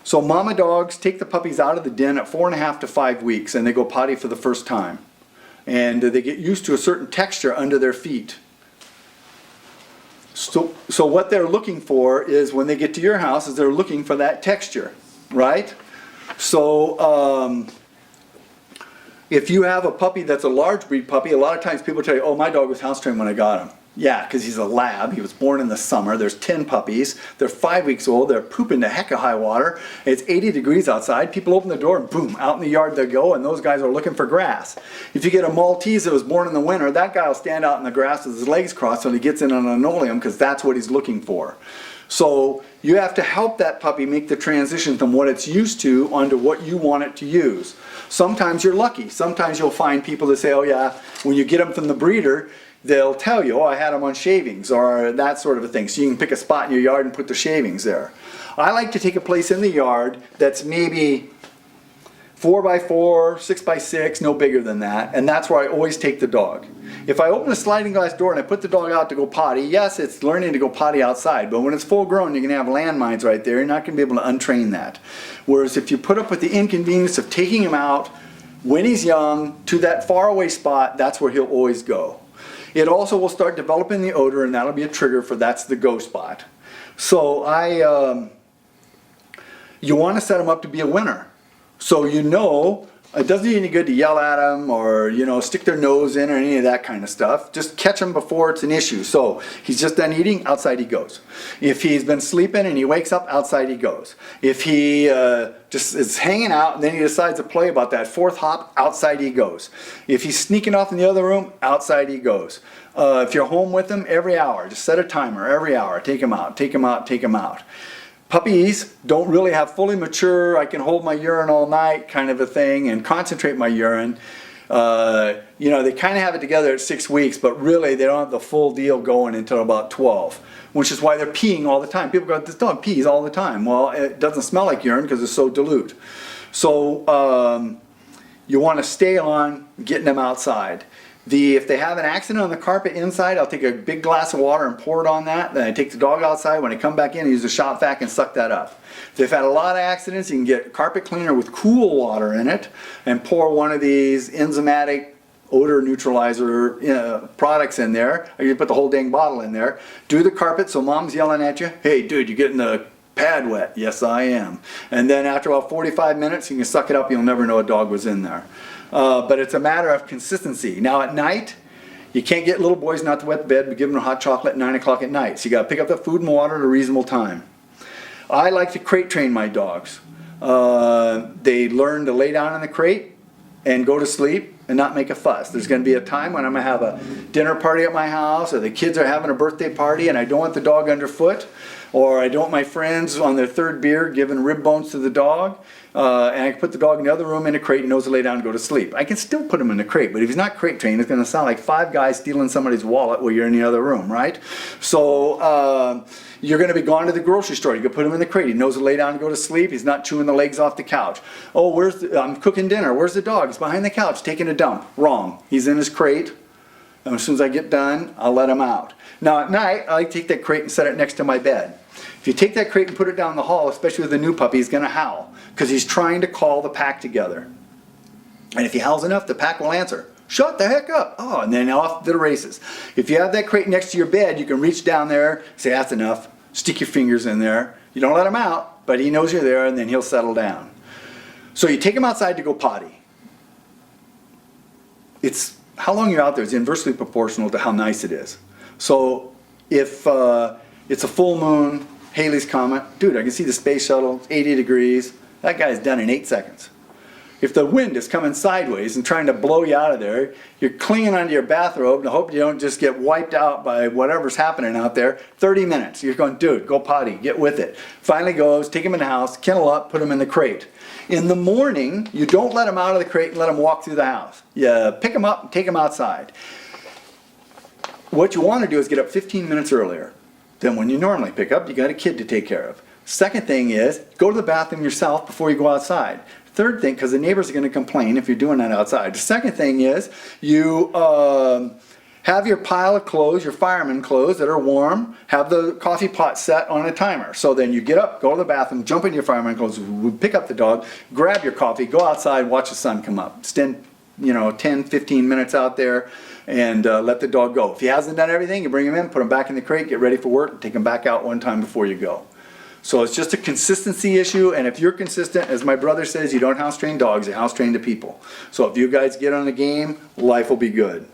So mama dogs take the puppies out of the den at 4.5 to 5 weeks, and they go potty for the first time. And they get used to a certain texture under their feet. So what they're looking for is, when they get to your house, is they're looking for that texture, right? So if you have a puppy that's a large breed puppy, a lot of times people tell you, oh, my dog was house trained when I got him. Yeah, because he's a lab. He was born in the summer. There's 10 puppies. They're 5 weeks old. They're pooping the heck of high water. It's 80 degrees outside. People open the door and boom, out in the yard they go, and those guys are looking for grass. If you get a Maltese that was born in the winter, that guy will stand out in the grass with his legs crossed until he gets in an linoleum, because that's what he's looking for. So you have to help that puppy make the transition from what it's used to onto what you want it to use. Sometimes you're lucky. Sometimes you'll find people that say, oh yeah, when you get them from the breeder, they'll tell you, oh, I had them on shavings, or that sort of a thing. So you can pick a spot in your yard and put the shavings there. I like to take a place in the yard that's maybe 4x4, 6x6, no bigger than that, and that's where I always take the dog. If I open a sliding glass door and I put the dog out to go potty, yes, it's learning to go potty outside, but when it's full grown, you're going to have landmines right there. You're not going to be able to untrain that. Whereas if you put up with the inconvenience of taking him out when he's young to that faraway spot, that's where he'll always go. It also will start developing the odor, and that'll be a trigger for that's the go spot. So you want to set them up to be a winner. So you know, it doesn't do any good to yell at them or, you know, stick their nose in or any of that kind of stuff. Just catch them before it's an issue. So he's just done eating, outside he goes. If he's been sleeping and he wakes up, outside he goes. If he just is hanging out and then he decides to play about that fourth hop, outside he goes. If he's sneaking off in the other room, outside he goes. If you're home with him, every hour, just set a timer every hour. Take him out, take him out, take him out. Puppies don't really have fully mature, I can hold my urine all night kind of a thing and concentrate my urine. You know, they kind of have it together at 6 weeks, but really they don't have the full deal going until about 12, which is why they're peeing all the time. People go, this dog pees all the time. Well, it doesn't smell like urine because it's so dilute. So you want to stay on getting them outside. If they have an accident on the carpet inside, I'll take a big glass of water and pour it on that. Then I take the dog outside. When I come back in, I use a shop vac and suck that up. If they've had a lot of accidents, you can get carpet cleaner with cool water in it and pour one of these enzymatic odor neutralizer products in there. Or you can put the whole dang bottle in there. Do the carpet so mom's yelling at you, hey dude, you're getting the pad wet. Yes, I am. And then after about 45 minutes, you can suck it up. You'll never know a dog was in there. But it's a matter of consistency. Now at night, you can't get little boys not to wet the bed, but give them hot chocolate at 9 o'clock at night. So you got to pick up the food and water at a reasonable time. I like to crate train my dogs. They learn to lay down in the crate and go to sleep and not make a fuss. There's going to be a time when I'm going to have a dinner party at my house, or the kids are having a birthday party and I don't want the dog underfoot, or I don't want my friends on their third beer giving rib bones to the dog. And I can put the dog in the other room in a crate and knows to lay down and go to sleep. I can still put him in the crate, but if he's not crate trained, it's going to sound like 5 guys stealing somebody's wallet while you're in the other room, right? So you're going to be gone to the grocery store. You can put him in the crate. He knows to lay down and go to sleep. He's not chewing the legs off the couch. Oh, I'm cooking dinner. Where's the dog? He's behind the couch taking a dump. Wrong. He's in his crate. And as soon as I get done, I'll let him out. Now at night, I like to take that crate and set it next to my bed. If you take that crate and put it down the hall, especially with a new puppy, he's going to howl because he's trying to call the pack together. And if he howls enough, the pack will answer, shut the heck up. Oh, and then off to the races. If you have that crate next to your bed, you can reach down there, say that's enough, stick your fingers in there. You don't let him out, but he knows you're there and then he'll settle down. So you take him outside to go potty. How long you're out there is inversely proportional to how nice it is. So if it's a full moon, Halley's Comet, dude, I can see the space shuttle, it's 80 degrees. That guy's done in 8 seconds. If the wind is coming sideways and trying to blow you out of there, you're clinging onto your bathrobe and hope you don't just get wiped out by whatever's happening out there. 30 minutes. You're going, dude, go potty, get with it. Finally goes, take him in the house, kennel up, put him in the crate. In the morning, you don't let him out of the crate and let him walk through the house. You pick him up and take him outside. What you want to do is get up 15 minutes earlier than when you normally pick up. You got a kid to take care of. Second thing is, go to the bathroom yourself before you go outside. Third thing, because the neighbors are going to complain if you're doing that outside. The second thing is, you Have your pile of clothes, your fireman clothes that are warm, have the coffee pot set on a timer. So then you get up, go to the bathroom, jump in your fireman clothes, pick up the dog, grab your coffee, go outside, watch the sun come up. Spend, 10, 15 minutes out there and let the dog go. If he hasn't done everything, you bring him in, put him back in the crate, get ready for work, take him back out one time before you go. So it's just a consistency issue, and if you're consistent, as my brother says, you don't house train dogs, you house train the people. So if you guys get on the game, life will be good.